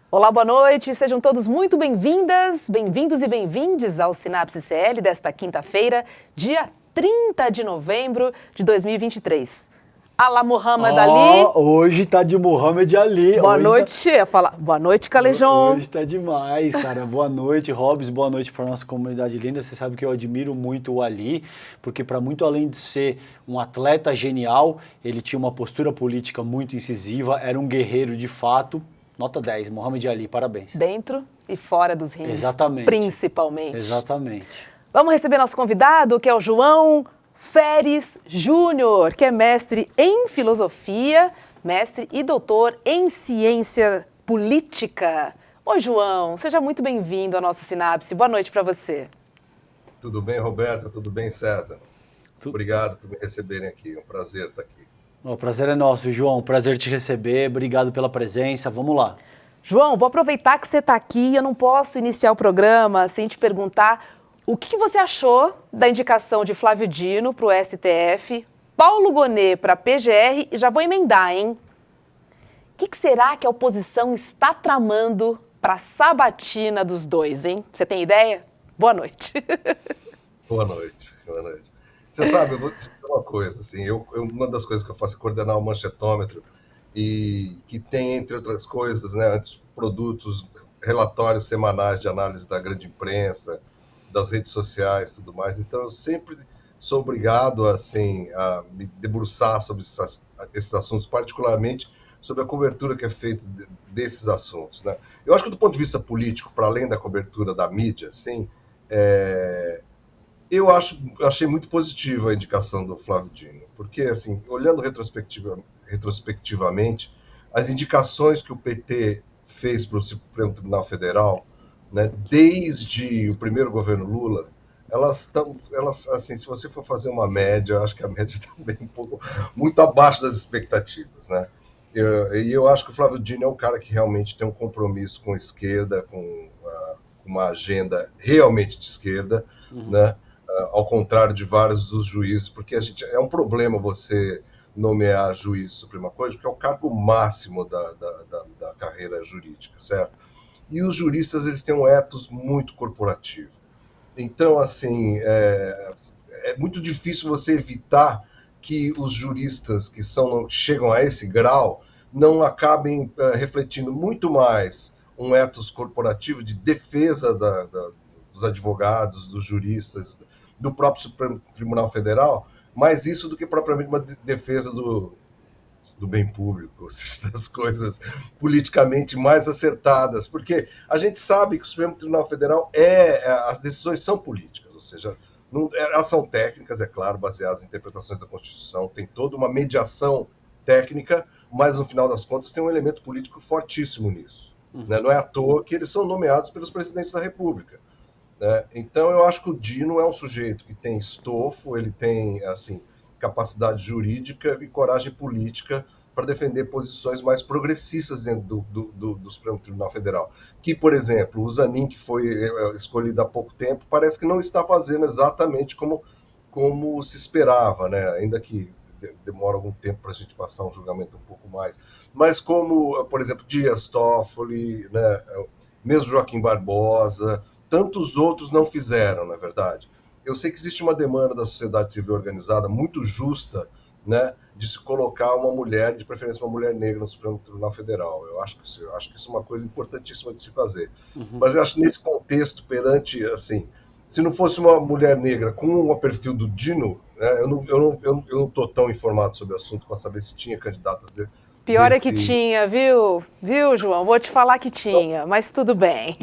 Olá, boa noite. Sejam todos muito bem-vindas, bem-vindos e bem-vindes ao Sinapse CL desta quinta-feira, dia 30 de novembro de 2023. Alá, Mohamed Ali. Hoje tá de Mohamed Ali. Boa hoje noite. Boa noite, Calejon. Hoje tá demais, cara. Boa noite, Hobbs. Boa noite para nossa comunidade linda. Você sabe que eu admiro muito o Ali, porque para muito além de ser um atleta genial, ele tinha uma postura política muito incisiva, era um guerreiro de fato. Nota 10, Mohamed Ali, parabéns. Dentro e fora dos rings, Exatamente. Principalmente. Exatamente. Vamos receber nosso convidado, que é o João Feres Júnior, que é mestre em filosofia, mestre e doutor em ciência política. Oi, João, seja muito bem-vindo ao nosso Sinapse. Boa noite para você. Tudo bem, Roberto? Tudo bem, César? Obrigado por me receberem aqui. É um prazer estar aqui. O prazer é nosso, João. Prazer te receber. Obrigado pela presença. Vamos lá. João, vou aproveitar que você está aqui e eu não posso iniciar o programa sem te perguntar o que você achou da indicação de Flávio Dino para o STF, Paulo Gonet para a PGR e já vou emendar, hein? O que será que a oposição está tramando para a sabatina dos dois, hein? Você tem ideia? Boa noite. Boa noite, boa noite. Você sabe, eu vou te dizer uma coisa, assim, uma das coisas que eu faço é coordenar o manchetômetro e que tem, entre outras coisas, né, produtos, relatórios semanais de análise da grande imprensa, das redes sociais e tudo mais. Então, eu sempre sou obrigado, assim, a me debruçar sobre esses assuntos, particularmente sobre a cobertura que é feita desses assuntos, né? Eu acho que, do ponto de vista político, para além da cobertura da mídia, assim, eu achei muito positiva a indicação do Flávio Dino, porque, assim, olhando retrospectivamente, as indicações que o PT fez para o Supremo Tribunal Federal, né, desde o primeiro governo Lula, elas, assim, se você for fazer uma média, acho que a média está um pouco muito abaixo das expectativas, né? E eu acho que o Flávio Dino é um cara que realmente tem um compromisso com a esquerda, com uma agenda realmente de esquerda, né? Ao contrário de vários dos juízes, porque é um problema você nomear juiz de Suprema Corte, porque é o cargo máximo da carreira jurídica, certo? E os juristas, eles têm um ethos muito corporativo. Então, assim, é muito difícil você evitar que os juristas que chegam a esse grau não acabem refletindo muito mais um ethos corporativo de defesa dos advogados, dos juristas, do próprio Supremo Tribunal Federal, mais isso do que propriamente uma defesa do bem público, ou seja, das coisas politicamente mais acertadas, porque a gente sabe que o Supremo Tribunal Federal as decisões são políticas, ou seja, elas são técnicas, é claro, baseadas em interpretações da Constituição, tem toda uma mediação técnica, mas no final das contas tem um elemento político fortíssimo nisso. Né? Não é à toa que eles são nomeados pelos presidentes da República. Né? Então eu acho que o Dino é um sujeito que tem estofo, ele tem, assim, capacidade jurídica e coragem política para defender posições mais progressistas dentro do Supremo Tribunal Federal. Que, por exemplo, o Zanin, que foi escolhido há pouco tempo, parece que não está fazendo exatamente como se esperava, né? Ainda que demora algum tempo para a gente passar um julgamento um pouco mais. Mas como, por exemplo, Dias Toffoli, né? Mesmo Joaquim Barbosa, tantos outros não fizeram, na é verdade. Eu sei que existe uma demanda da sociedade civil organizada muito justa, né, de se colocar uma mulher, de preferência uma mulher negra, no Supremo Tribunal Federal. Eu acho que isso é uma coisa importantíssima de se fazer. Mas eu acho que nesse contexto, perante, assim, se não fosse uma mulher negra com o perfil do Dino, né, eu não estou tão informado sobre o assunto para saber se tinha candidatas Pior é que tinha, viu, João? Vou te falar que tinha, mas tudo bem.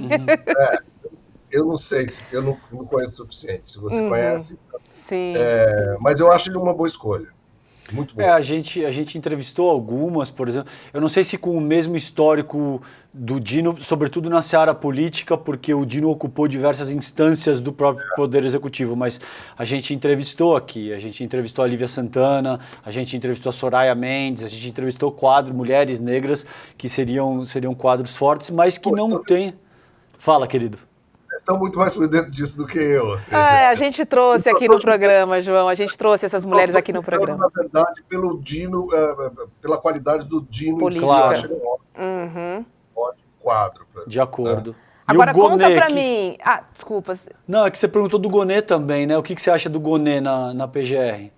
Eu não sei, eu não conheço o suficiente. Se você conhece, sim. Mas eu acho ele uma boa escolha. Muito bom. A gente entrevistou algumas, por exemplo, eu não sei se com o mesmo histórico do Dino, sobretudo na seara política, porque o Dino ocupou diversas instâncias do próprio Poder Executivo, mas a gente entrevistou aqui, a gente entrevistou a Lívia Santana, a gente entrevistou a Soraya Mendes, a gente entrevistou mulheres negras que seriam quadros fortes, mas que não tem... Fala, querido. Estão muito mais por dentro disso do que eu. Ou seja, a gente trouxe aqui no programa, João, a gente trouxe essas mulheres aqui no programa. Na verdade, pelo Dino, pela qualidade do Dino política. Claro. quadro. De acordo. Né? E Agora o Gonê, conta pra mim... Ah, desculpa. Não, é que você perguntou do Gonê também, né? O que você acha do Gonê na PGR?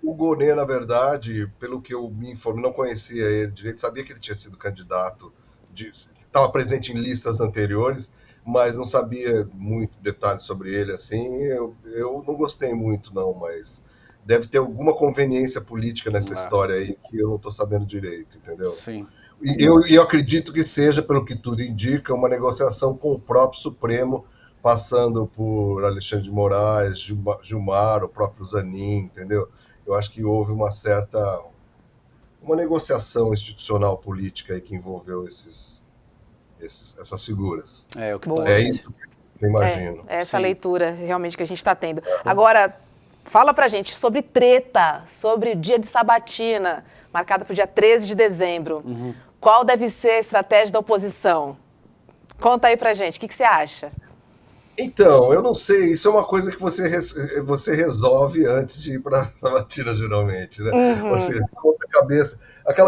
O Gonê, na verdade, pelo que eu me informei, não conhecia ele direito, sabia que ele tinha sido candidato, estava presente em listas anteriores, mas não sabia muito detalhes sobre ele, assim. Eu não gostei muito, não, mas deve ter alguma conveniência política nessa história aí que eu não estou sabendo direito, entendeu? Sim. E eu acredito que seja, pelo que tudo indica, uma negociação com o próprio Supremo, passando por Alexandre de Moraes, Gilmar, o próprio Zanin, entendeu? Eu acho que houve uma negociação institucional política aí que envolveu essas figuras. É o que Boa. É parece. isso que eu imagino. É essa Sim. leitura realmente que a gente está tendo. Agora, fala pra gente sobre treta, sobre o dia de sabatina, marcado para o dia 13 de dezembro. Qual deve ser a estratégia da oposição? Conta aí pra gente, o que você acha? Então, eu não sei, isso é uma coisa que você resolve antes de ir para a sabatina, geralmente, né? Você conta a cabeça.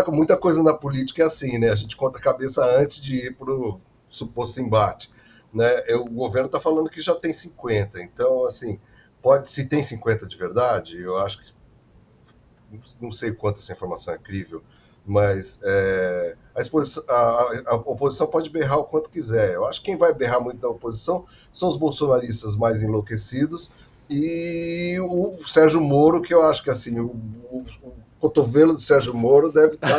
Muita coisa na política é assim, né? A gente conta a cabeça antes de ir para o suposto embate, né? O governo está falando que já tem 50, então, assim, se tem 50 de verdade, eu acho que não sei quanto essa informação é crível, mas a oposição pode berrar o quanto quiser. Eu acho que quem vai berrar muito da oposição são os bolsonaristas mais enlouquecidos e o Sérgio Moro, que eu acho que assim, o cotovelo do Sérgio Moro deve estar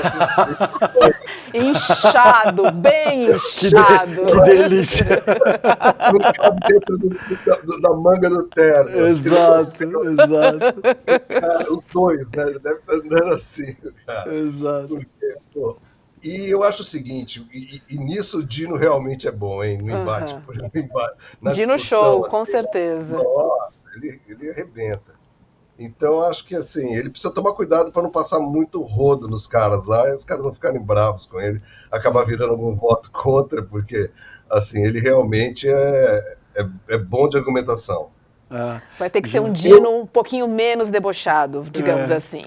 Inchado, bem inchado. Que delícia. dentro da manga do terno. Exato. Cara, os dois, né? Ele deve estar andando assim, cara. Exato. Porque, pô, e eu acho o seguinte, e nisso o Dino realmente é bom, hein? No embate, na Dino discussão, show, com certeza. Nossa, ele arrebenta. Então, acho que assim, ele precisa tomar cuidado para não passar muito rodo nos caras lá, e os caras não ficarem bravos com ele, acabar virando algum voto contra, porque assim, ele realmente é bom de argumentação. Vai ter que ser um Dino um pouquinho menos debochado, digamos assim.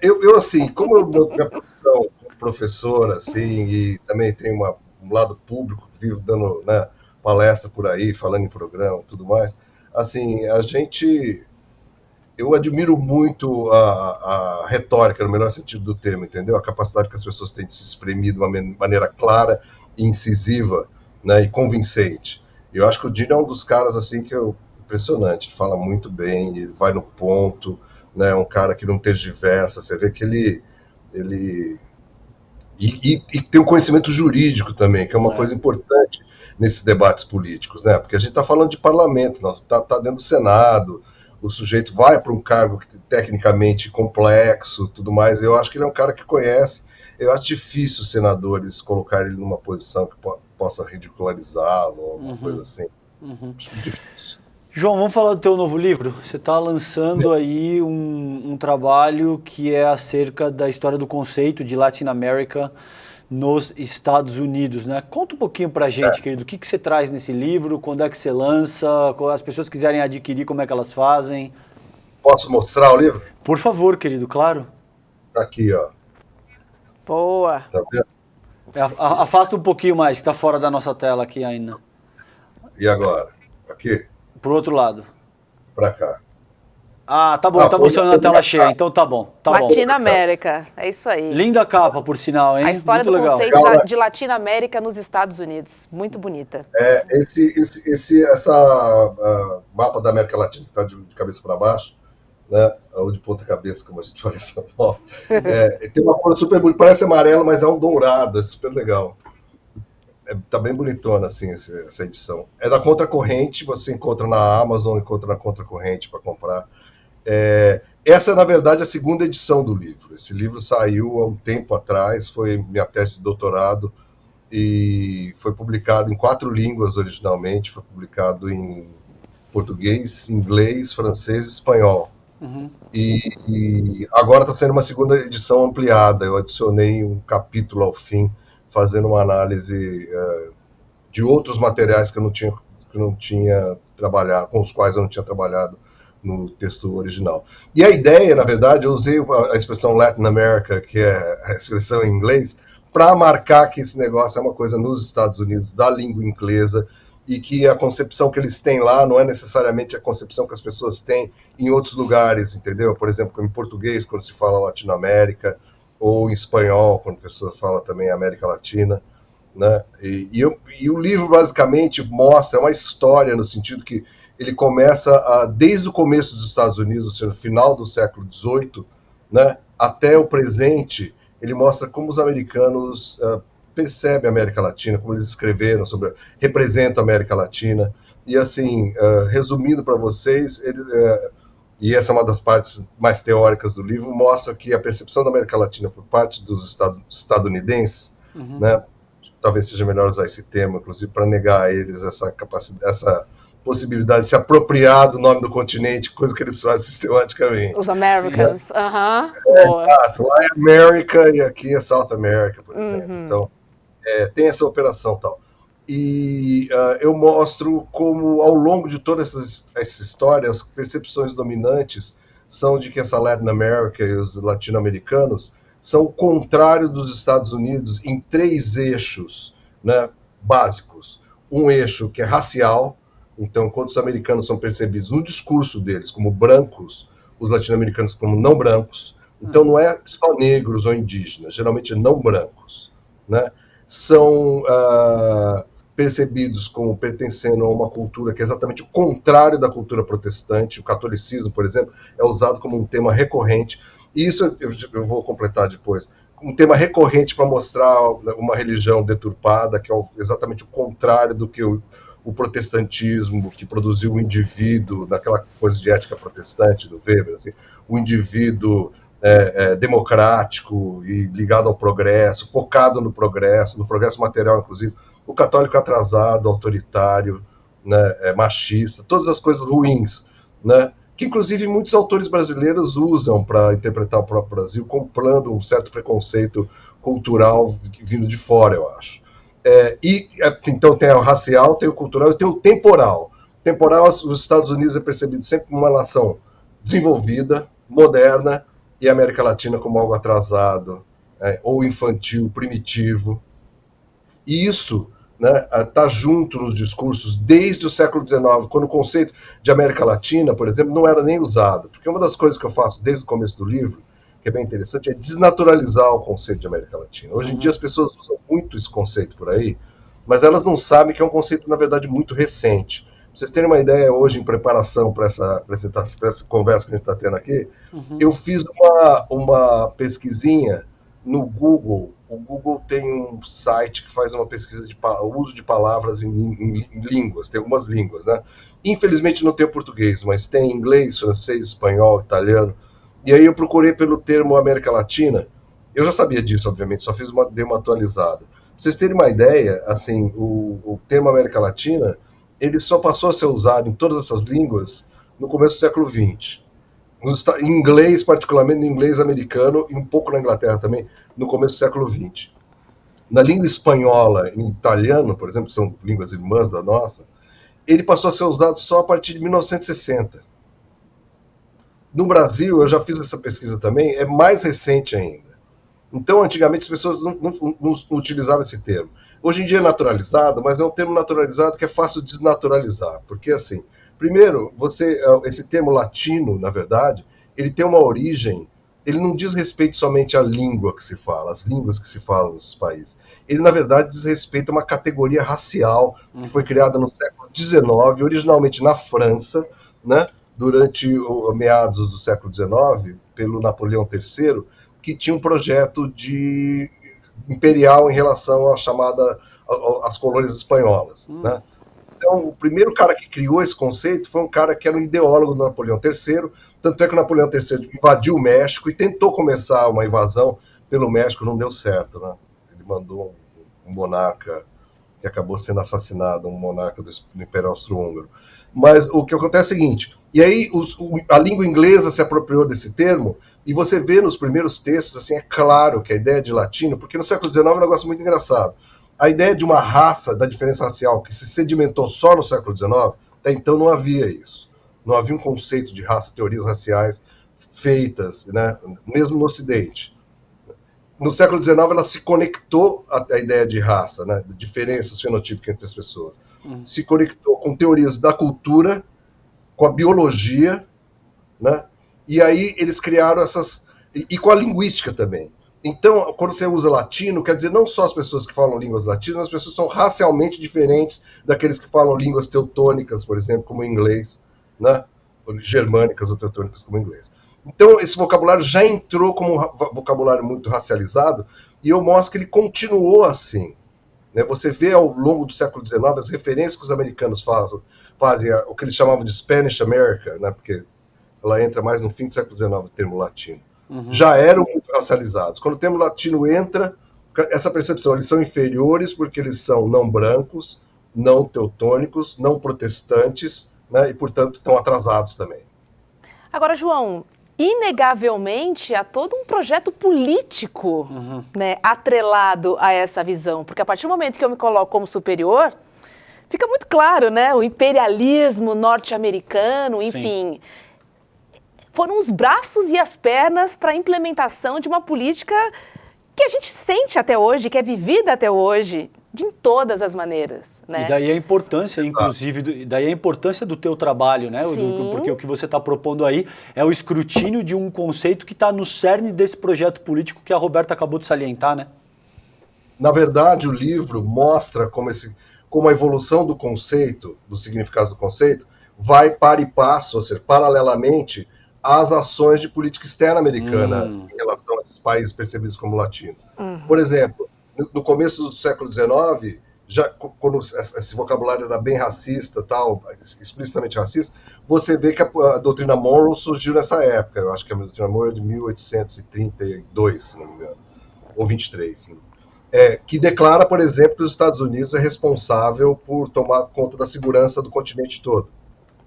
Eu assim, como minha profissão como professor, assim, e também tem um lado público, vivo dando, né, palestra por aí, falando em programa e tudo mais, assim, eu admiro muito a retórica, no melhor sentido do termo, entendeu? A capacidade que as pessoas têm de se exprimir de uma maneira clara e incisiva, né, e convincente. Eu acho que o Dino é um dos caras, assim, que é impressionante, ele fala muito bem, ele vai no ponto, né, um cara que não tergiversa, você vê que ele tem um conhecimento jurídico também, que é uma coisa importante nesses debates políticos, né, porque a gente está falando de parlamento, está dentro do Senado, o sujeito vai para um cargo tecnicamente complexo, tudo mais. Eu acho que ele é um cara que conhece. Eu acho difícil os senadores colocarem ele numa posição que possa ridicularizá-lo, uma coisa assim. Acho difícil. João, vamos falar do teu novo livro? Você está lançando aí um trabalho que é acerca da história do conceito de Latin America nos Estados Unidos, né? Conta um pouquinho pra gente, querido, o que você traz nesse livro, quando é que você lança, as pessoas quiserem adquirir, como é que elas fazem? Posso mostrar o livro? Por favor, querido, claro. Tá aqui, ó. Boa. Tá vendo? Afasta um pouquinho mais, que tá fora da nossa tela aqui ainda. E agora? Aqui? Pro outro lado. Pra cá. Ah, tá bom, tá mostrando a tela cheia, então tá bom. Tá Latina bom. América, é isso aí. Linda capa, por sinal, hein? A história muito do legal. conceito de Latina América nos Estados Unidos. Muito bonita. Essa mapa da América Latina que está de cabeça para baixo, né, ou de ponta cabeça, como a gente fala em São Paulo, tem uma cor super bonita, parece amarelo, mas é um dourado, é super legal. Tá bem bonitona assim essa edição. É da Contracorrente, você encontra na Amazon, encontra na Contracorrente para comprar. Essa, na verdade, é a segunda edição do livro. Esse livro saiu há um tempo atrás, foi minha tese de doutorado e foi publicado em 4 línguas originalmente, foi publicado em português, inglês, francês e espanhol. E agora está sendo uma segunda edição ampliada, eu adicionei um capítulo ao fim, fazendo uma análise de outros materiais que eu não tinha trabalhado, com os quais eu não tinha trabalhado no texto original. E a ideia, na verdade, eu usei a expressão Latin America, que é a expressão em inglês, para marcar que esse negócio é uma coisa nos Estados Unidos, da língua inglesa, e que a concepção que eles têm lá não é necessariamente a concepção que as pessoas têm em outros lugares, entendeu? Por exemplo, em português, quando se fala Latinoamérica, ou em espanhol, quando a pessoa fala também América Latina, né? E o livro basicamente mostra uma história no sentido que ele começa desde o começo dos Estados Unidos, ou seja, no final do século XVIII, né, até o presente. Ele mostra como os americanos percebem a América Latina, como eles escreveram sobre, representam a América Latina. E assim, resumindo para vocês, e essa é uma das partes mais teóricas do livro, mostra que a percepção da América Latina por parte dos estadunidenses, né, talvez seja melhor usar esse termo, inclusive, para negar a eles essa capacidade, essa possibilidade de se apropriar do nome do continente, coisa que eles fazem sistematicamente. Os Americans, boa. Exato, lá é América e aqui é South America, por exemplo. Então, tem essa operação tal. E eu mostro como, ao longo de toda essa história, as percepções dominantes são de que essa Latin America e os latino-americanos são o contrário dos Estados Unidos em 3 eixos, né, básicos. Um eixo que é racial, então, quando os americanos são percebidos no discurso deles como brancos, os latino-americanos como não brancos, então não é só negros ou indígenas, geralmente não brancos, né, são percebidos como pertencendo a uma cultura que é exatamente o contrário da cultura protestante. O catolicismo, por exemplo, é usado como um tema recorrente. E isso eu vou completar depois. Um tema recorrente para mostrar uma religião deturpada, que é exatamente o contrário do que o protestantismo, que produziu o indivíduo, naquela coisa de ética protestante do Weber, assim, o indivíduo democrático e ligado ao progresso, focado no progresso material, inclusive. O católico atrasado, autoritário, né, machista, todas as coisas ruins, né, que inclusive muitos autores brasileiros usam para interpretar o próprio Brasil, comprando um certo preconceito cultural vindo de fora, eu acho. Então tem o racial, tem o cultural e tem o temporal. Temporal, os Estados Unidos é percebido sempre como uma nação desenvolvida, moderna, e a América Latina como algo atrasado, ou infantil, primitivo. E isso está junto nos discursos desde o século XIX, quando o conceito de América Latina, por exemplo, não era nem usado. Porque uma das coisas que eu faço desde o começo do livro, que é bem interessante, é desnaturalizar o conceito de América Latina. Hoje em dia as pessoas usam muito esse conceito por aí, mas elas não sabem que é um conceito, na verdade, muito recente. Pra vocês terem uma ideia, hoje, em preparação para essa conversa que a gente está tendo aqui, eu fiz uma pesquisinha no Google. O Google tem um site que faz uma pesquisa de uso de palavras em línguas, tem algumas línguas, né? Infelizmente não tem o português, mas tem inglês, francês, espanhol, italiano. E aí eu procurei pelo termo América Latina. Eu já sabia disso, obviamente, só dei uma atualizada. Pra vocês terem uma ideia, assim, o termo América Latina, ele só passou a ser usado em todas essas línguas no começo do século XX. Em inglês, particularmente no inglês americano, e um pouco na Inglaterra também, no começo do século XX. Na língua espanhola e italiano, por exemplo, que são línguas irmãs da nossa, ele passou a ser usado só a partir de 1960. No Brasil, eu já fiz essa pesquisa também, é mais recente ainda. Então, antigamente, as pessoas não utilizavam esse termo. Hoje em dia é naturalizado, mas é um termo naturalizado que é fácil de desnaturalizar, porque, assim, primeiro, esse termo latino, na verdade, ele tem uma origem, ele não diz respeito somente à língua que se fala, às línguas que se falam nesses países. Ele, na verdade, diz respeito a uma categoria racial que foi criada no século XIX, originalmente na França, né, durante meados do século XIX, pelo Napoleão III, que tinha um projeto imperial em relação às colônias espanholas, né? Então, o primeiro cara que criou esse conceito foi um cara que era um ideólogo do Napoleão III, tanto é que o Napoleão III invadiu o México e tentou começar uma invasão pelo México, não deu certo, né? Ele mandou um monarca que acabou sendo assassinado, um monarca do Império Austro-Húngaro. Mas o que acontece é o seguinte, e aí a língua inglesa se apropriou desse termo, e você vê nos primeiros textos, assim, é claro que a ideia de latino, porque no século XIX é um negócio muito engraçado. A ideia de uma raça, da diferença racial, que se sedimentou só no século XIX, até então não havia isso. Não havia um conceito de raça, teorias raciais feitas, né, mesmo no Ocidente. no século XIX ela se conectou à ideia de raça, né, diferenças fenotípicas entre as pessoas. Se conectou com teorias da cultura, com a biologia, né, e aí eles criaram essas... E com a linguística também. Então, quando você usa latino, quer dizer não só as pessoas que falam línguas latinas, as pessoas são racialmente diferentes daqueles que falam línguas teutônicas, por exemplo, como o inglês, né, germânicas ou teutônicas como o inglês. Então, esse vocabulário já entrou como um vocabulário muito racializado, e eu mostro que ele continuou assim. Né? Você vê ao longo do século XIX as referências que os americanos fazem o que eles chamavam de Spanish America, né? Porque ela entra mais no fim do século XIX, o termo latino. Já eram muito racializados. Quando o termo latino entra, essa percepção, eles são inferiores porque eles são não brancos, não teutônicos, não protestantes, né? E, portanto, estão atrasados também. Agora, João, inegavelmente há todo um projeto político, né, atrelado a essa visão, porque a partir do momento que eu me coloco como superior, fica muito claro, né, o imperialismo norte-americano, enfim, foram os braços e as pernas para a implementação de uma política que a gente sente até hoje, que é vivida até hoje, de todas as maneiras, né? E daí a importância, inclusive, daí a importância do teu trabalho, né? Sim. Porque o que você está propondo aí é o escrutínio de um conceito que está no cerne desse projeto político que a Roberta acabou de salientar, né? Na verdade, o livro mostra como a evolução do conceito, dos significados do conceito, vai para e passo, ou seja, paralelamente às ações de política externa americana em relação a esses países percebidos como latinos. Por exemplo, no começo do século XIX, já quando esse vocabulário era bem racista, tal, explicitamente racista, você vê que a doutrina Monroe surgiu nessa época. Eu acho que a doutrina Monroe é de 1832, se não me engano, ou 23. Que declara, por exemplo, que os Estados Unidos é responsável por tomar conta da segurança do continente todo,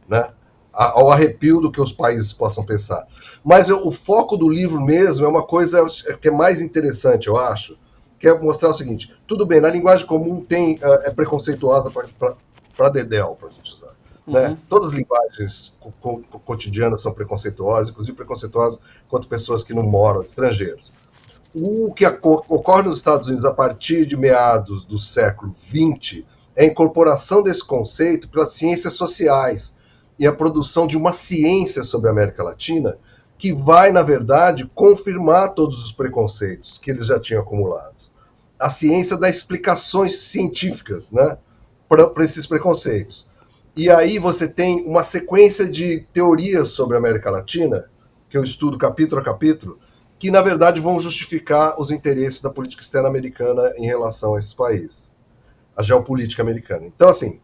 né? Ao arrepio do que os países possam pensar. Mas o foco do livro mesmo é uma coisa que é mais interessante, eu acho, que é mostrar o seguinte: tudo bem, na linguagem comum é preconceituosa para dedéu, para a gente usar. Né? Todas as linguagens cotidianas são preconceituosas, inclusive preconceituosas contra pessoas que não moram, estrangeiros. O que ocorre nos Estados Unidos a partir de meados do século XX é a incorporação desse conceito pelas ciências sociais e a produção de uma ciência sobre a América Latina que vai, na verdade, confirmar todos os preconceitos que eles já tinham acumulados. A ciência dá explicações científicas, né, para esses preconceitos. E aí você tem uma sequência de teorias sobre a América Latina, que eu estudo capítulo a capítulo, que, na verdade, vão justificar os interesses da política externa americana em relação a esses países, a geopolítica americana. Então, assim,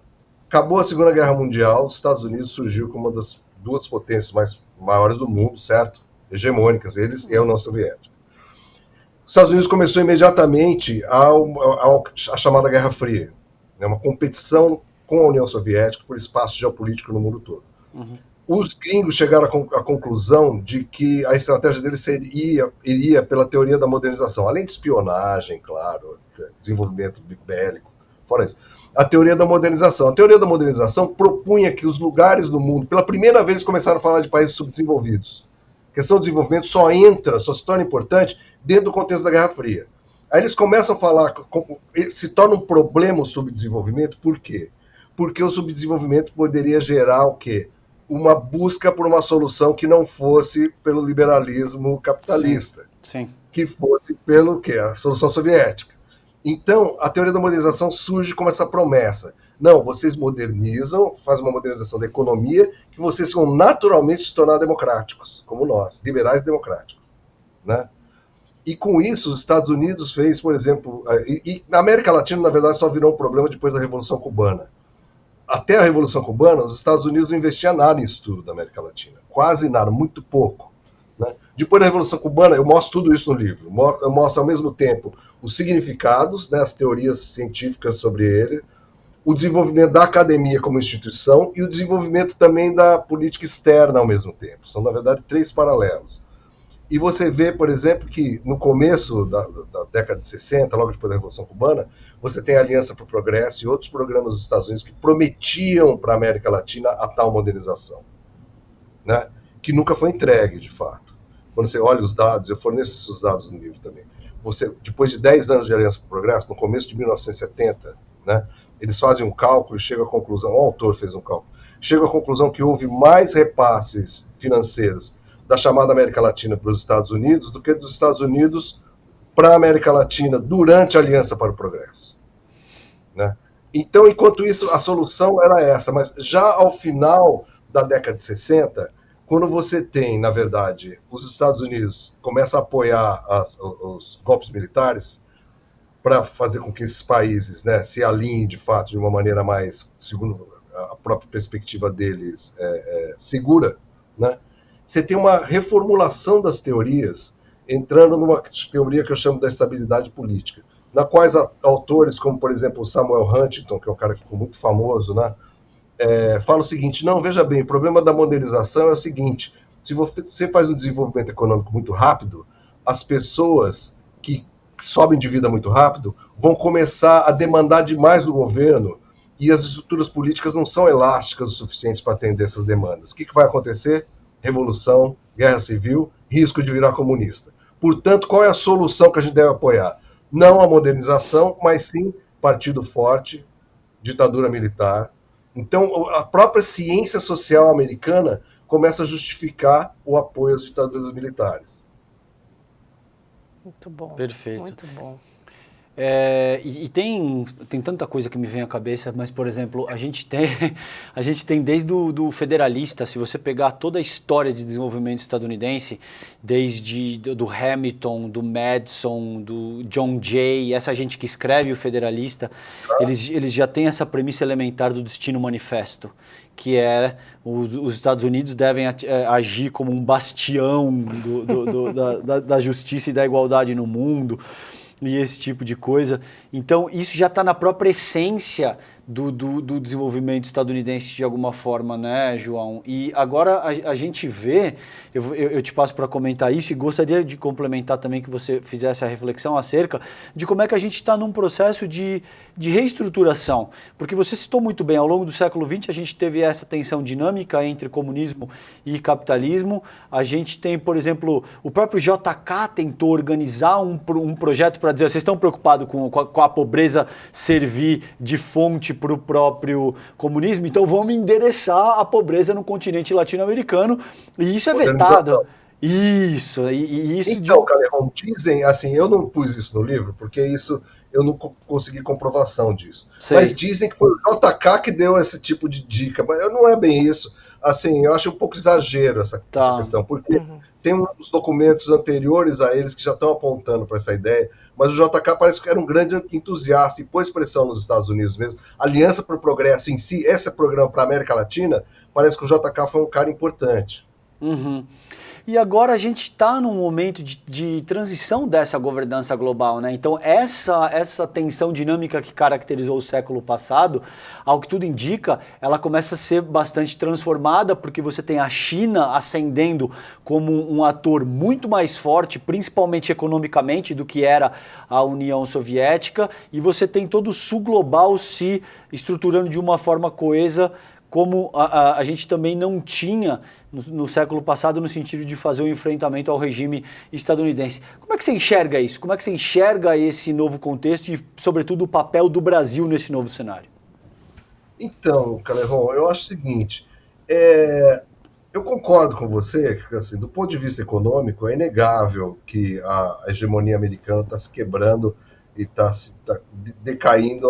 acabou a Segunda Guerra Mundial, os Estados Unidos surgiu como uma das duas potências maiores do mundo, certo? Hegemônicas, eles e a União Soviética. Os Estados Unidos começou imediatamente a chamada Guerra Fria, né, uma competição com a União Soviética por espaço geopolítico no mundo todo. Os gringos chegaram à conclusão de que a estratégia deles iria pela teoria da modernização, além de espionagem, claro, desenvolvimento bélico, fora isso. A teoria da modernização. A teoria da modernização propunha que os lugares no mundo, pela primeira vez, começaram a falar de países subdesenvolvidos. A questão do desenvolvimento só se torna importante dentro do contexto da Guerra Fria. Aí eles começam a falar, se torna um problema o subdesenvolvimento, por quê? Porque o subdesenvolvimento poderia gerar o quê? Uma busca por uma solução que não fosse pelo liberalismo capitalista, Sim. que fosse pelo quê? A solução soviética. Então, a teoria da modernização surge como essa promessa. Não, vocês modernizam, fazem uma modernização da economia, que vocês vão naturalmente se tornar democráticos, como nós, liberais democráticos. Né? E com isso, os Estados Unidos fez, por exemplo... E na América Latina, na verdade, só virou um problema depois da Revolução Cubana. Até a Revolução Cubana, os Estados Unidos não investiam nada em estudo da América Latina. Quase nada, muito pouco. Né? Depois da Revolução Cubana, eu mostro tudo isso no livro. Eu mostro ao mesmo tempo os significados, né, as teorias científicas sobre ele, o desenvolvimento da academia como instituição e o desenvolvimento também da política externa ao mesmo tempo. São, na verdade, três paralelos. E você vê, por exemplo, que no começo da década de 60, logo depois da Revolução Cubana, você tem a Aliança para o Progresso e outros programas dos Estados Unidos que prometiam para a América Latina a tal modernização, né? Que nunca foi entregue, de fato. Quando você olha os dados, eu forneço esses dados no livro também. depois de 10 anos de Aliança para o Progresso, no começo de 1970, né, eles fazem um cálculo e chegam à conclusão, o autor fez um cálculo, chega à conclusão que houve mais repasses financeiros da chamada América Latina para os Estados Unidos do que dos Estados Unidos para a América Latina durante a Aliança para o Progresso. Né? Então, enquanto isso, a solução era essa, mas já ao final da década de 60, quando você tem, na verdade, os Estados Unidos começam a apoiar os golpes militares para fazer com que esses países, né, se alinhem de fato de uma maneira mais, segundo a própria perspectiva deles, segura, né? Você tem uma reformulação das teorias, entrando numa teoria que eu chamo da estabilidade política, na quais autores como, por exemplo, Samuel Huntington, que é um cara que ficou muito famoso, né, fala o seguinte: não, veja bem, o problema da modernização é o seguinte, se você faz um desenvolvimento econômico muito rápido, as pessoas que sobem de vida muito rápido vão começar a demandar demais do governo e as estruturas políticas não são elásticas o suficiente para atender essas demandas. O que vai acontecer? Revolução, guerra civil, risco de virar comunista. Portanto, qual é a solução que a gente deve apoiar? Não a modernização, mas sim partido forte, ditadura militar. Então, a própria ciência social americana começa a justificar o apoio às ditaduras militares. Muito bom. Perfeito. Muito bom. E tem tanta coisa que me vem à cabeça, mas, por exemplo, a gente tem desde do Federalista, se você pegar toda a história de desenvolvimento estadunidense, desde do Hamilton, do Madison, do John Jay, essa gente que escreve o Federalista, eles já têm essa premissa elementar do Destino Manifesto, que é os Estados Unidos devem agir como um bastião da justiça e da igualdade no mundo, e esse tipo de coisa. Então, isso já está na própria essência do desenvolvimento estadunidense de alguma forma, né, João? E agora a gente vê, eu te passo para comentar isso e gostaria de complementar também que você fizesse a reflexão acerca de como é que a gente está num processo de reestruturação. Porque você citou muito bem, ao longo do século XX a gente teve essa tensão dinâmica entre comunismo e capitalismo. A gente tem, por exemplo, o próprio JK tentou organizar um projeto para dizer, vocês estão preocupados com a pobreza servir de fonte para o próprio comunismo, então vamos endereçar a pobreza no continente latino-americano, e isso é vetado. Isso, isso. Então, Calerron, dizem, assim, eu não pus isso no livro, porque isso eu não consegui comprovação disso. Sei. Mas dizem que foi o JK que deu esse tipo de dica, mas não é bem isso. Assim, eu acho um pouco exagero essa questão, porque tem uns documentos anteriores a eles que já estão apontando para essa ideia, mas o JK parece que era um grande entusiasta e pôs pressão nos Estados Unidos mesmo. A Aliança para o Progresso em si, esse programa para a América Latina, parece que o JK foi um cara importante. E agora a gente está num momento de transição dessa governança global, né? Então essa tensão dinâmica que caracterizou o século passado, ao que tudo indica, ela começa a ser bastante transformada, porque você tem a China ascendendo como um ator muito mais forte, principalmente economicamente, do que era a União Soviética, e você tem todo o sul global se estruturando de uma forma coesa, como a gente também não tinha no século passado, no sentido de fazer um enfrentamento ao regime estadunidense. Como é que você enxerga isso? Como é que você enxerga esse novo contexto e, sobretudo, o papel do Brasil nesse novo cenário? Então, Calerron, eu acho o seguinte, eu concordo com você que, assim, do ponto de vista econômico, é inegável que a hegemonia americana está se quebrando e está decaindo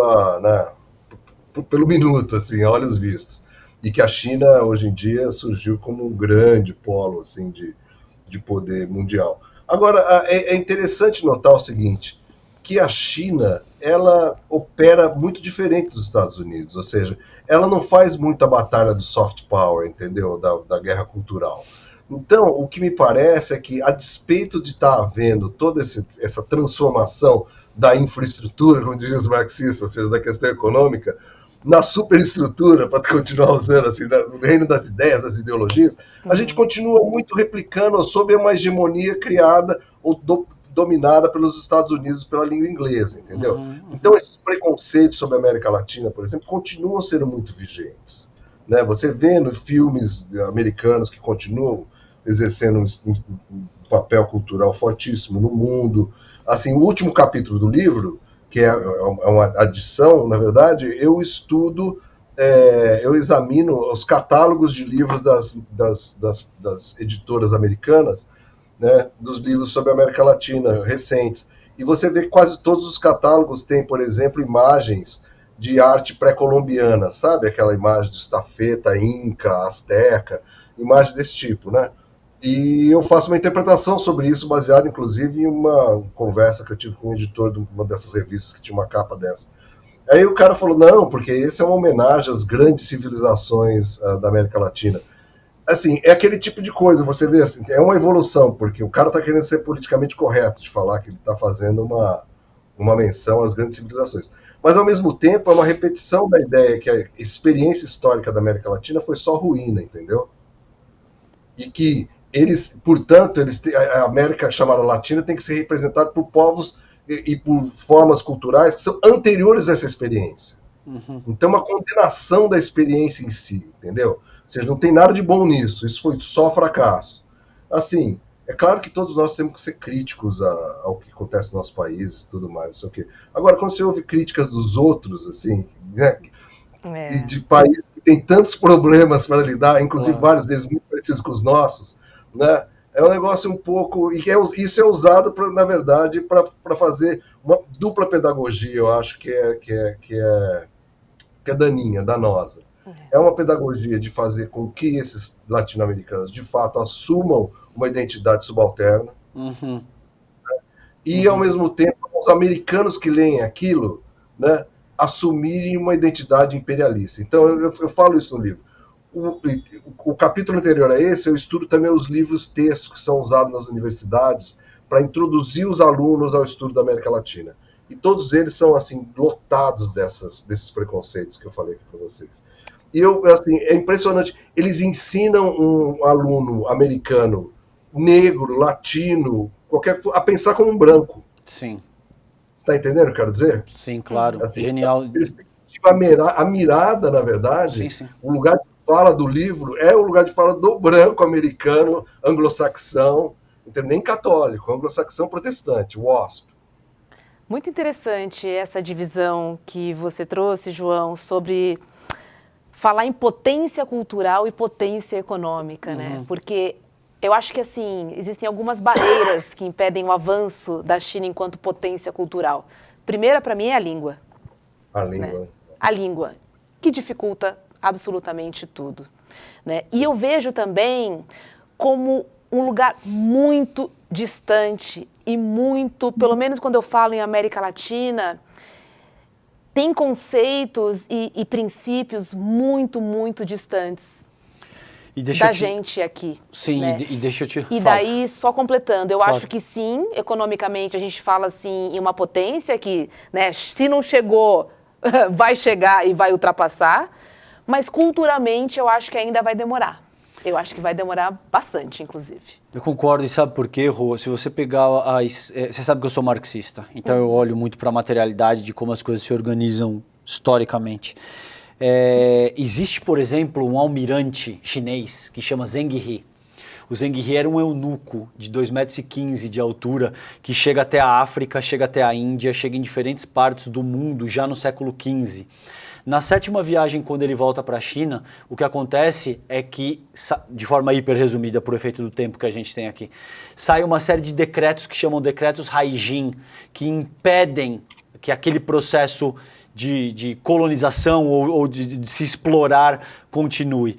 pelo minuto, assim, a olhos vistos. E que a China, hoje em dia, surgiu como um grande polo assim, de poder mundial. Agora, é interessante notar o seguinte, que a China, ela opera muito diferente dos Estados Unidos, ou seja, ela não faz muita batalha do soft power, entendeu? Da guerra cultural. Então, o que me parece é que, a despeito de estar havendo toda essa transformação da infraestrutura, como dizem os marxistas, ou seja, da questão econômica, na superestrutura, para continuar usando assim, no reino das ideias, das ideologias, a gente continua muito replicando sob uma hegemonia criada ou dominada pelos Estados Unidos pela língua inglesa, entendeu? Então, esses preconceitos sobre a América Latina, por exemplo, continuam sendo muito vigentes. Né? Você vê nos filmes americanos que continuam exercendo um papel cultural fortíssimo no mundo, Assim, o último capítulo do livro, que é uma adição, na verdade, eu estudo, eu examino os catálogos de livros das editoras americanas, né, dos livros sobre a América Latina recentes. E você vê que quase todos os catálogos têm, por exemplo, imagens de arte pré-colombiana, sabe? Aquela imagem de estafeta, inca, asteca, imagem desse tipo, né? E eu faço uma interpretação sobre isso, baseada, inclusive, em uma conversa que eu tive com um editor de uma dessas revistas que tinha uma capa dessa. Aí o cara falou, não, porque esse é uma homenagem às grandes civilizações da América Latina. Assim, é aquele tipo de coisa, você vê, assim, é uma evolução, porque o cara está querendo ser politicamente correto de falar que ele está fazendo uma menção às grandes civilizações. Mas, ao mesmo tempo, é uma repetição da ideia que a experiência histórica da América Latina foi só ruína, entendeu? E que eles, portanto, a América chamada Latina tem que ser representada por povos e por formas culturais que são anteriores a essa experiência. Uhum. Então, uma condenação da experiência em si, entendeu? Ou seja, não tem nada de bom nisso, isso foi só fracasso. Assim, é claro que todos nós temos que ser críticos ao que acontece no nosso país e tudo mais, não sei o quê. Agora, quando você ouve críticas dos outros, assim, né, de países que tem tantos problemas para lidar, inclusive vários deles muito parecidos com os nossos, né, é um negócio um pouco... E isso é usado, na verdade, para fazer uma dupla pedagogia, eu acho que é daninha, danosa. É uma pedagogia de fazer com que esses latino-americanos, de fato, assumam uma identidade subalterna. Uhum. E, ao mesmo tempo, os americanos que leem aquilo, né, assumirem uma identidade imperialista. Então, eu falo isso no livro. O capítulo anterior a esse, eu estudo também os livros-textos que são usados nas universidades para introduzir os alunos ao estudo da América Latina. E todos eles são, assim, lotados desses preconceitos que eu falei aqui para vocês. E assim, é impressionante. Eles ensinam um aluno americano, negro, latino, a pensar como um branco. Sim. Você está entendendo o que eu quero dizer? Sim, claro. Assim, genial. A mirada, na verdade, sim. O lugar de fala do livro é o lugar de fala do branco americano, anglo-saxão, nem católico, anglo-saxão protestante, WASP. Muito interessante essa divisão que você trouxe, João, sobre falar em potência cultural e potência econômica, né? Porque eu acho que, assim, existem algumas barreiras que impedem o avanço da China enquanto potência cultural. Primeira, para mim, é a língua. A língua. Né? A língua, que dificulta absolutamente tudo. Né? E eu vejo também como um lugar muito distante e muito, pelo menos quando eu falo em América Latina, tem conceitos e princípios muito, muito distantes da gente aqui. Sim, né? e deixa eu te E daí, só completando, eu Claro. acho que sim, economicamente a gente fala assim em uma potência que, né, se não chegou, vai chegar e vai ultrapassar, mas culturalmente eu acho que ainda vai demorar. Eu acho que vai demorar bastante, inclusive. Eu concordo, e sabe por quê, Rô? Se você pegar você sabe que eu sou marxista, então eu olho muito para a materialidade de como as coisas se organizam historicamente. Existe, por exemplo, um almirante chinês que chama Zheng He. O Zheng He era um eunuco de 2,15 metros de altura que chega até a África, chega até a Índia, chega em diferentes partes do mundo já no século XV. Na 7ª viagem, quando ele volta para a China, o que acontece é que, de forma hiper resumida, por efeito do tempo que a gente tem aqui, sai uma série de decretos que chamam decretos Haijin, que impedem que aquele processo de colonização ou de se explorar continue.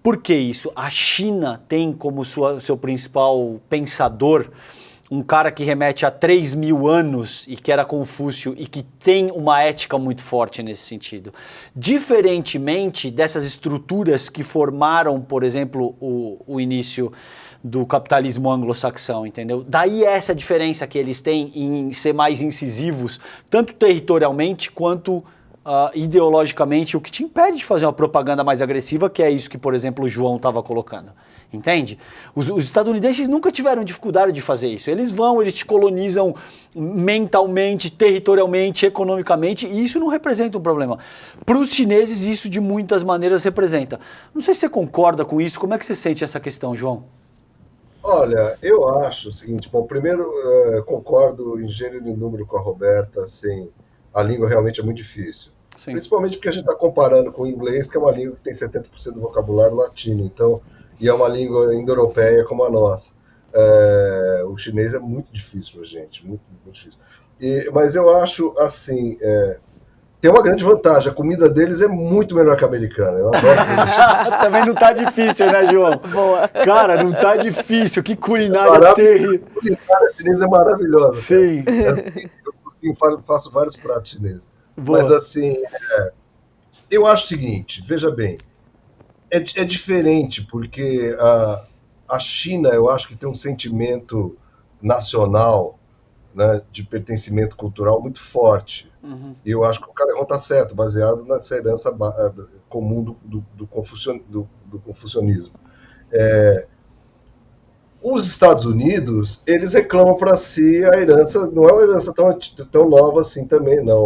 Por que isso? A China tem como seu principal pensador um cara que remete a 3.000 anos e que era Confúcio e que tem uma ética muito forte nesse sentido. Diferentemente dessas estruturas que formaram, por exemplo, o início do capitalismo anglo-saxão, entendeu? Daí essa diferença que eles têm em ser mais incisivos, tanto territorialmente quanto ideologicamente, o que te impede de fazer uma propaganda mais agressiva, que é isso que, por exemplo, o João estava colocando. Entende? Os estadunidenses nunca tiveram dificuldade de fazer isso. Eles te colonizam mentalmente, territorialmente, economicamente, e isso não representa um problema. Para os chineses, isso de muitas maneiras representa. Não sei se você concorda com isso. Como é que você sente essa questão, João? Olha, eu acho o seguinte, bom, primeiro, concordo em gênero e número com a Roberta, assim, a língua realmente é muito difícil. Sim. Principalmente porque a gente está comparando com o inglês, que é uma língua que tem 70% do vocabulário latino, então, e é uma língua indo-europeia como a nossa. O chinês é muito difícil para a gente, muito, muito difícil. Mas eu acho, assim, tem uma grande vantagem, a comida deles é muito melhor que a americana, eu adoro comida chinesa. Também não tá difícil, né, João? Boa. Cara, não tá difícil. Que culinária Maravilhoso. terrível. A culinária chinesa é maravilhosa, cara. Sim. Eu cozinho, faço vários pratos chineses. Mas Boa. assim, eu acho o seguinte, veja bem, é diferente, porque a China, eu acho que tem um sentimento nacional, né, de pertencimento cultural muito forte. Uhum. E eu acho que o Calderon está certo, baseado nessa herança comum do confucionismo. Os Estados Unidos, eles reclamam para si a herança, não é uma herança tão nova assim também, não,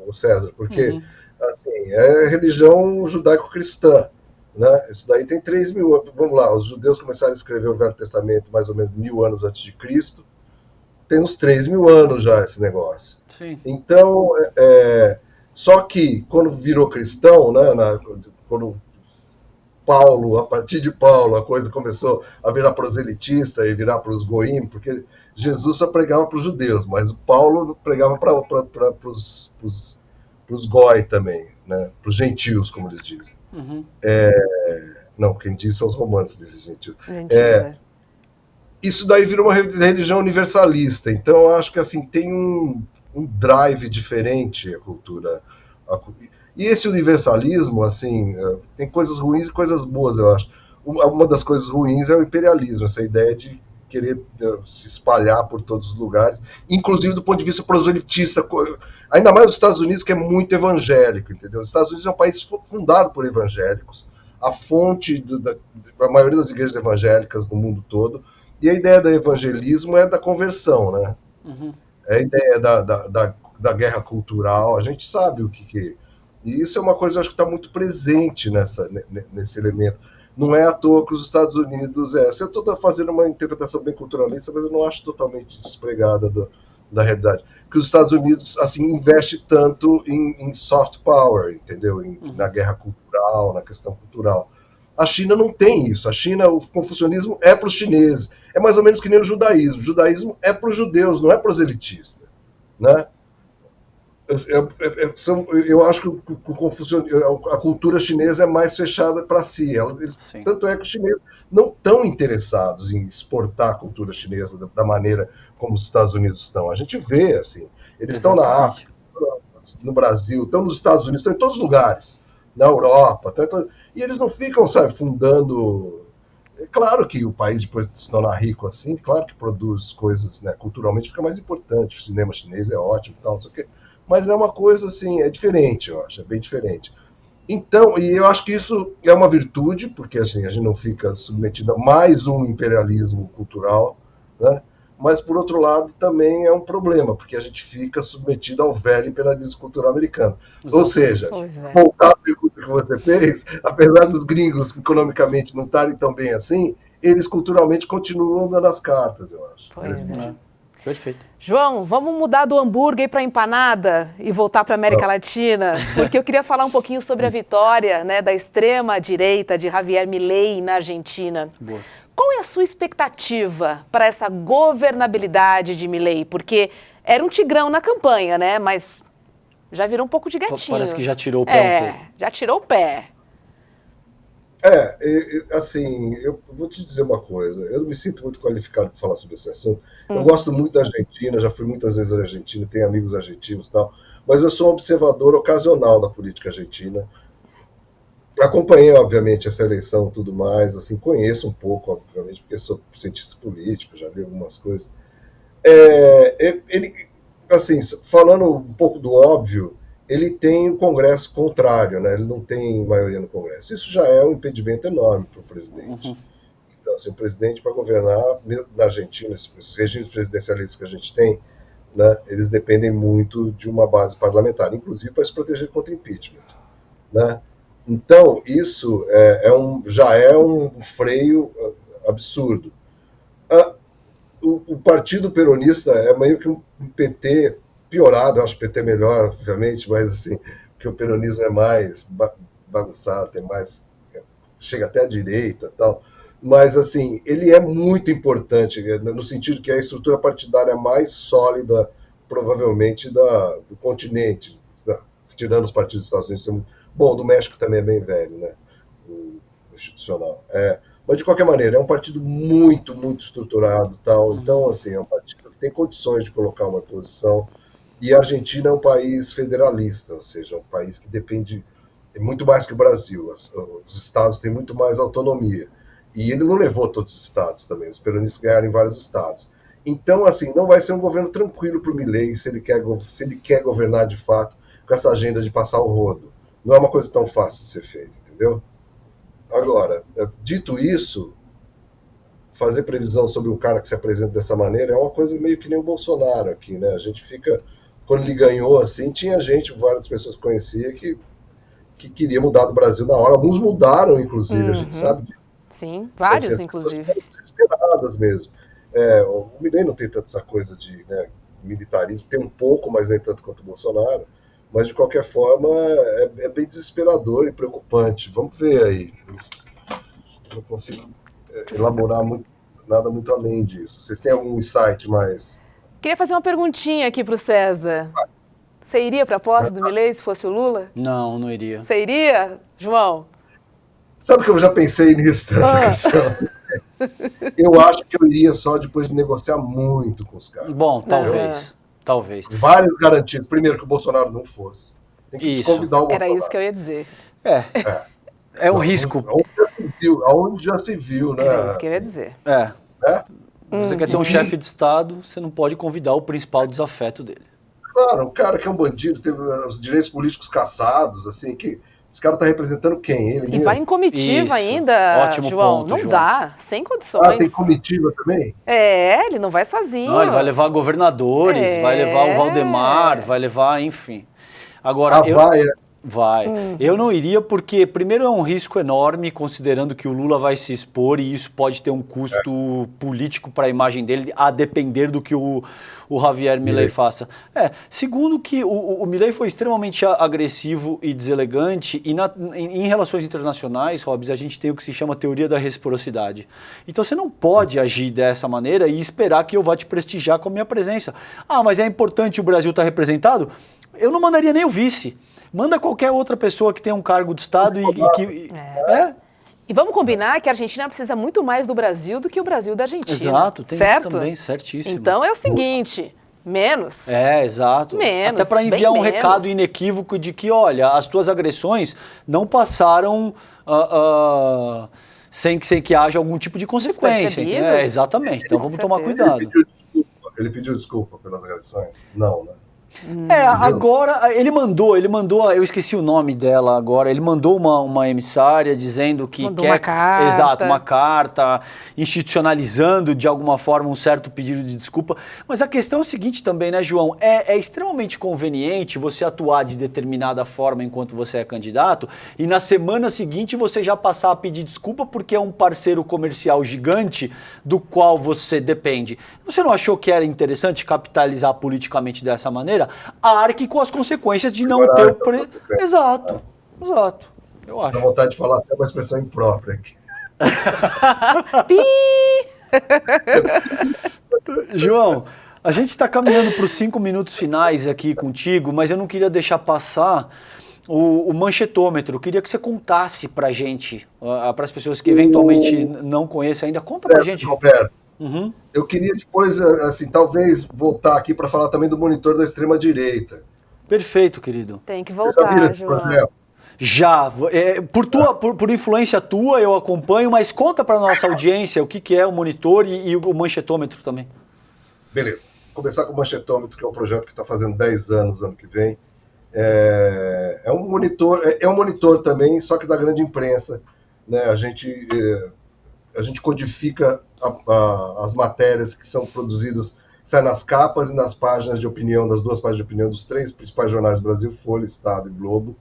o César, porque Uhum. assim, é religião judaico-cristã. Né? Isso daí tem 3.000 anos. Vamos lá, os judeus começaram a escrever o Velho Testamento mais ou menos 1.000 anos antes de Cristo. Tem uns 3.000 anos já esse negócio. Sim. Então, só que quando virou cristão, né, quando Paulo, a partir de Paulo, a coisa começou a virar proselitista e virar para os goim, porque Jesus só pregava para os judeus, mas Paulo pregava para os goi também, né? Para os gentios, como eles dizem. Uhum. Não, quem diz são os romanos que dizem gentios. Gentios, é. Isso daí virou uma religião universalista, então eu acho que assim tem um drive diferente a cultura. E esse universalismo, assim, tem coisas ruins e coisas boas, eu acho. Uma das coisas ruins é o imperialismo, essa ideia de querer se espalhar por todos os lugares, inclusive do ponto de vista proselitista, ainda mais os Estados Unidos, que é muito evangélico, entendeu? Os Estados Unidos é um país fundado por evangélicos, a fonte da maioria das igrejas evangélicas no mundo todo, e a ideia do evangelismo é da conversão, né? Uhum. É a ideia da guerra cultural, a gente sabe o que é. E isso é uma coisa, eu acho que está muito presente nesse elemento. Não é à toa que os Estados Unidos se eu estou fazendo uma interpretação bem culturalista, mas eu não acho totalmente despregada da realidade. Que os Estados Unidos assim investe tanto em soft power, entendeu? Na guerra cultural, na questão cultural. A China não tem isso. A China, o confucionismo é para os chineses. É mais ou menos que nem o judaísmo. O judaísmo é para os judeus, não é proselitista, né? Eu acho que a cultura chinesa é mais fechada para si. Tanto é que os chineses não estão interessados em exportar a cultura chinesa da maneira como os Estados Unidos estão. A gente vê, assim, eles estão na Exatamente. África, no Brasil, estão nos Estados Unidos, estão em todos os lugares, na Europa, e eles não ficam, sabe, fundando. É claro que o país, depois de se tornar rico assim, claro que produz coisas, né, culturalmente fica mais importante. O cinema chinês é ótimo, tal, não sei o quê. Mas é uma coisa assim, é diferente, eu acho, é bem diferente. Então, e eu acho que isso é uma virtude, porque assim, a gente não fica submetido a mais um imperialismo cultural, né? Mas, por outro lado, também é um problema, porque a gente fica submetido ao velho imperialismo cultural americano. Ou seja, Pois é. voltar à pergunta que você fez, apesar dos gringos economicamente não estarem tão bem assim, eles culturalmente continuam dando as cartas, eu acho. Pois é. Perfeito. João, vamos mudar do hambúrguer para empanada e voltar para a América Latina, porque eu queria falar um pouquinho sobre a vitória, né, da extrema-direita de Javier Milei na Argentina. Boa. Qual é a sua expectativa para essa governabilidade de Milei? Porque era um tigrão na campanha, né? Mas já virou um pouco de gatinho. Parece que já tirou o pé um pouco. Já tirou o pé. Assim, eu vou te dizer uma coisa, eu não me sinto muito qualificado para falar sobre esse assunto. Eu gosto muito da Argentina, já fui muitas vezes à Argentina, tenho amigos argentinos e tal, mas eu sou um observador ocasional da política argentina. Acompanhei, obviamente, essa eleição e tudo mais, assim, conheço um pouco, obviamente, porque sou cientista político, já vi algumas coisas. Ele, assim, falando um pouco do óbvio, ele tem o Congresso contrário, né? Ele não tem maioria no Congresso. Isso já é um impedimento enorme para o presidente. Uhum. Então, assim, o presidente, para governar, mesmo na Argentina, esses regimes presidencialistas que a gente tem, né, eles dependem muito de uma base parlamentar, inclusive para se proteger contra impeachment, né? Então, isso já é um freio absurdo. O Partido Peronista é meio que um PT piorado, eu acho o PT melhor, obviamente, mas assim, porque o peronismo é mais bagunçado, tem mais, chega até à direita e tal, mas assim, ele é muito importante, no sentido que é a estrutura partidária mais sólida, provavelmente, do continente, tirando os partidos dos Estados Unidos. Bom, do México também é bem velho, né? O institucional. Mas, de qualquer maneira, é um partido muito, muito estruturado. Tal. Então, assim, é um partido que tem condições de colocar uma posição. E a Argentina é um país federalista, ou seja, é um país que depende muito mais que o Brasil. Os estados têm muito mais autonomia. E ele não levou todos os estados também. Os peronistas ganharam em vários estados. Então, assim, não vai ser um governo tranquilo para o Milei se ele quer governar de fato com essa agenda de passar o rodo. Não é uma coisa tão fácil de ser feita, entendeu? Agora, dito isso, fazer previsão sobre um cara que se apresenta dessa maneira é uma coisa meio que nem o Bolsonaro aqui, né? A gente fica... Quando ele ganhou, assim, tinha gente, várias pessoas que conhecia, que queria mudar do Brasil na hora. Alguns mudaram, inclusive, a gente sabe disso. Sim, vários, Assim, as inclusive. pessoas desesperadas mesmo. O Milei não tem tanta essa coisa de militarismo, tem um pouco, mas nem tanto quanto o Bolsonaro. Mas, de qualquer forma, é bem desesperador e preocupante. Vamos ver aí. Eu não consigo elaborar nada muito além disso. Vocês têm algum insight mais? Queria fazer uma perguntinha aqui para o César. Você iria para a posse do Milei se fosse o Lula? Não, não iria. Você iria, João? Sabe que eu já pensei nisso, nessa questão? Eu acho que eu iria só depois de negociar muito com os caras. Bom, talvez. Talvez. Várias garantias. Primeiro, que o Bolsonaro não fosse. Tem que desconvidar o Bolsonaro. Era isso que eu ia dizer. É um risco. Aonde já se viu, né? Era isso que eu ia dizer. Você quer ter um chefe de Estado, você não pode convidar o principal desafeto dele. Claro, um cara que é um bandido, teve os direitos políticos cassados, assim, que esse cara tá representando quem? Ele mesmo? Vai em comitiva Isso. ainda, Ótimo João. ponto, Não João. dá, sem condições. tem comitiva também? Ele não vai sozinho. Não, ele vai levar governadores, vai levar o Valdemar, vai levar, enfim. Agora, Vai. Eu não iria porque, primeiro, é um risco enorme, considerando que o Lula vai se expor e isso pode ter um custo político para a imagem dele, a depender do que o Javier Milei faça. Segundo, que o Milei foi extremamente agressivo e deselegante e em relações internacionais, Hobbes, a gente tem o que se chama teoria da reciprocidade. Então você não pode agir dessa maneira e esperar que eu vá te prestigiar com a minha presença. Mas é importante o Brasil estar representado? Eu não mandaria nem o vice. Manda qualquer outra pessoa que tenha um cargo de Estado E vamos combinar que a Argentina precisa muito mais do Brasil do que o Brasil da Argentina. Exato, tem certo? isso também, certíssimo. Então é o seguinte, menos. Exato. Menos, até para enviar um menos. recado inequívoco de que, olha, as tuas agressões não passaram sem que haja algum tipo de consequência. Exatamente, então vamos tomar cuidado. Ele pediu desculpa pelas agressões? Não, né? Agora, ele mandou, eu esqueci o nome dela agora, ele mandou uma emissária dizendo que mandou uma carta. Exato, uma carta, institucionalizando de alguma forma um certo pedido de desculpa. Mas a questão é o seguinte também, né, João? É extremamente conveniente você atuar de determinada forma enquanto você é candidato e na semana seguinte você já passar a pedir desculpa porque é um parceiro comercial gigante do qual você depende. Você não achou que era interessante capitalizar politicamente dessa maneira? Arque com as consequências de não ter o Exato. Eu acho. Dá vontade de falar até uma expressão imprópria aqui. João, a gente está caminhando para os 5 minutos finais aqui contigo, mas eu não queria deixar passar o manchetômetro. Eu queria que você contasse para a gente, para as pessoas que eventualmente não conhecem ainda. Conta para a gente. Roberto. Eu queria depois, assim, talvez voltar aqui para falar também do monitor da extrema-direita. Perfeito, querido. Tem que voltar, João. Já. Por influência tua, eu acompanho, mas conta para a nossa audiência o que é o monitor e o manchetômetro também. Beleza. Vou começar com o manchetômetro, que é um projeto que está fazendo 10 anos no ano que vem. É um monitor também, só que da grande imprensa. Né? A gente codifica as matérias que são produzidas, saem nas capas e nas páginas de opinião, das 2 páginas de opinião dos 3 principais jornais do Brasil, Folha, Estado e Globo,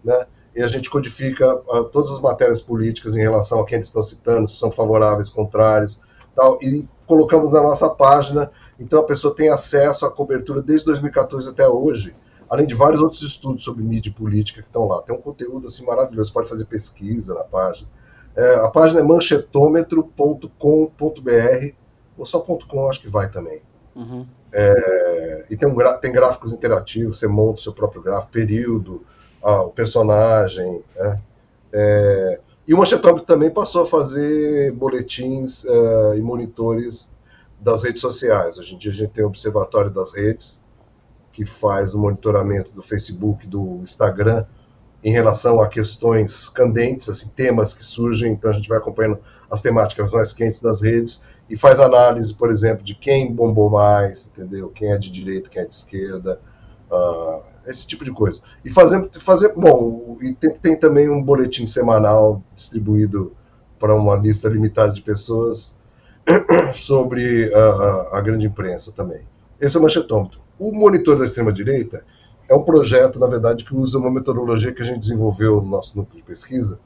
né? E a gente codifica todas as matérias políticas em relação a quem eles estão citando, se são favoráveis, contrários, tal, e colocamos na nossa página, então a pessoa tem acesso à cobertura desde 2014 até hoje, além de vários outros estudos sobre mídia e política que estão lá. Tem um conteúdo assim, maravilhoso, você pode fazer pesquisa na página. A página é manchetômetro.com.br, ou só .com, acho que vai também. Uhum. E tem gráficos interativos, você monta o seu próprio gráfico, período, o personagem. Né? E o Manchetômetro também passou a fazer boletins e monitores das redes sociais. Hoje em dia a gente tem o Observatório das Redes, que faz o monitoramento do Facebook, do Instagram, em relação a questões candentes, assim, temas que surgem. Então a gente vai acompanhando as temáticas mais quentes das redes e faz análise, por exemplo, de quem bombou mais, entendeu? Quem é de direita, quem é de esquerda, esse tipo de coisa. E tem também um boletim semanal distribuído para uma lista limitada de pessoas sobre a grande imprensa também. Esse é o Manchetômetro. O Monitor da Extrema-Direita é um projeto, na verdade, que usa uma metodologia que a gente desenvolveu no nosso núcleo de pesquisa,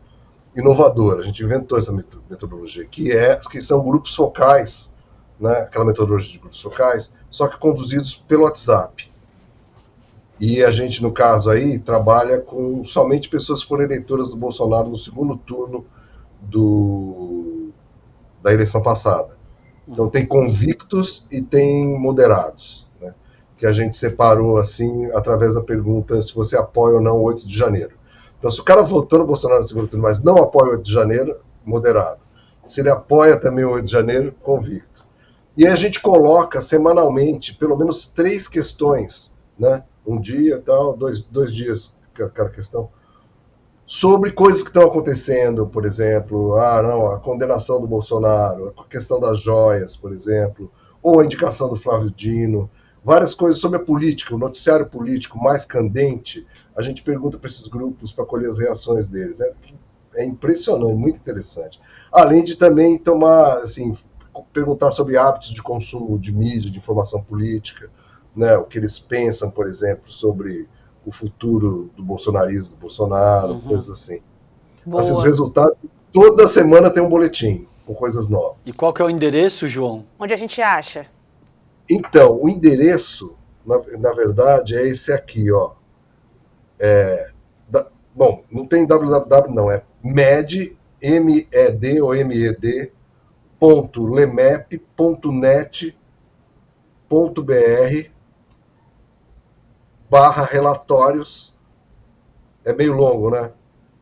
inovadora. A gente inventou essa metodologia, que são grupos focais, né? Aquela metodologia de grupos focais, só que conduzidos pelo WhatsApp. E a gente, no caso aí, trabalha com somente pessoas que foram eleitoras do Bolsonaro no segundo turno da eleição passada. Então tem convictos e tem moderados, né? Que a gente separou assim através da pergunta se você apoia ou não o 8 de janeiro. Então, se o cara votou no Bolsonaro no segundo turno, mas não apoia o 8 de janeiro, moderado. Se ele apoia também o 8 de janeiro, convicto. E aí a gente coloca semanalmente pelo menos 3 questões, né? Um dia, tal, dois dias cada questão, sobre coisas que estão acontecendo, por exemplo, a condenação do Bolsonaro, a questão das joias, por exemplo, ou a indicação do Flávio Dino, várias coisas sobre a política, o noticiário político mais candente. A gente pergunta para esses grupos para colher as reações deles. É impressionante, muito interessante. Além de também perguntar sobre hábitos de consumo de mídia, de informação política, né, o que eles pensam, por exemplo, sobre o futuro do bolsonarismo, do Bolsonaro, coisas assim. Assim, os resultados, toda semana tem um boletim com coisas novas. E qual que é o endereço, João? Onde a gente acha? Então, o endereço, na verdade, é esse aqui, ó. Bom, não tem www não, é med, M-E-D ou M-E-D, lemep.net.br/relatórios. É meio longo, né?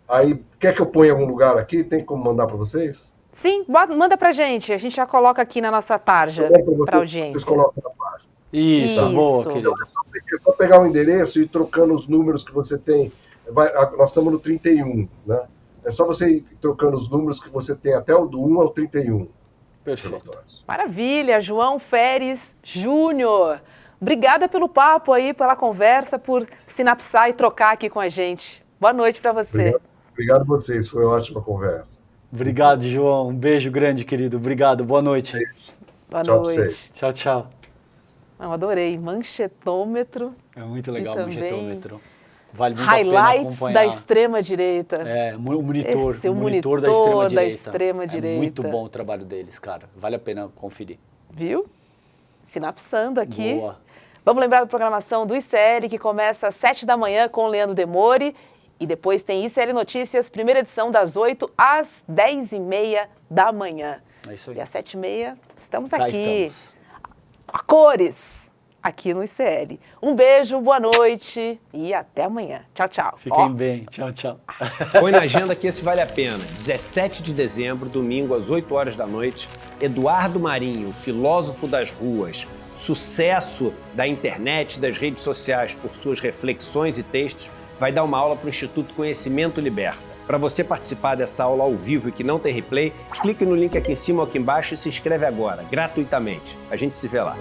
Aí, quer que eu ponha em algum lugar aqui? Tem como mandar para vocês? Sim, manda pra gente. A gente já coloca aqui na nossa tarja para audiência. Vocês colocam na página. Isso. Boa, querido. É só pegar o endereço e ir trocando os números que você tem. Nós estamos no 31, né? É só você ir trocando os números que você tem até o do 1 ao 31. Perfeito. Maravilha, João Feres Júnior. Obrigada pelo papo aí, pela conversa, por sinapsar e trocar aqui com a gente. Boa noite para você. Obrigado a vocês, foi uma ótima conversa. Obrigado, João. Um beijo grande, querido. Obrigado. Boa noite. Boa Tchau noite. pra vocês. Tchau, tchau. Eu adorei. Manchetômetro. É muito legal o também Manchetômetro. Vale muito a pena Highlights acompanhar. da extrema-direita. O monitor. Esse, o monitor da extrema-direita. extrema-direita. É muito bom o trabalho deles, cara. Vale a pena conferir. Viu? Sinapsando aqui. Boa. Vamos lembrar da programação do ICL, que começa às 7 da manhã com o Leandro Demore. E depois tem ICL Notícias, primeira edição, das 8 às 10h30 da manhã. É isso aí. E às 7h30 estamos Cá aqui. estamos. A cores, aqui no ICL. Um beijo, boa noite e até amanhã. Tchau, tchau. Fiquem bem. Tchau, tchau. Põe na agenda que esse vale a pena. 17 de dezembro, domingo, às 8 horas da noite, Eduardo Marinho, filósofo das ruas, sucesso da internet, das redes sociais por suas reflexões e textos, vai dar uma aula para o Instituto Conhecimento Liberta. Para você participar dessa aula ao vivo e que não tem replay, clique no link aqui em cima ou aqui embaixo e se inscreve agora, gratuitamente. A gente se vê lá.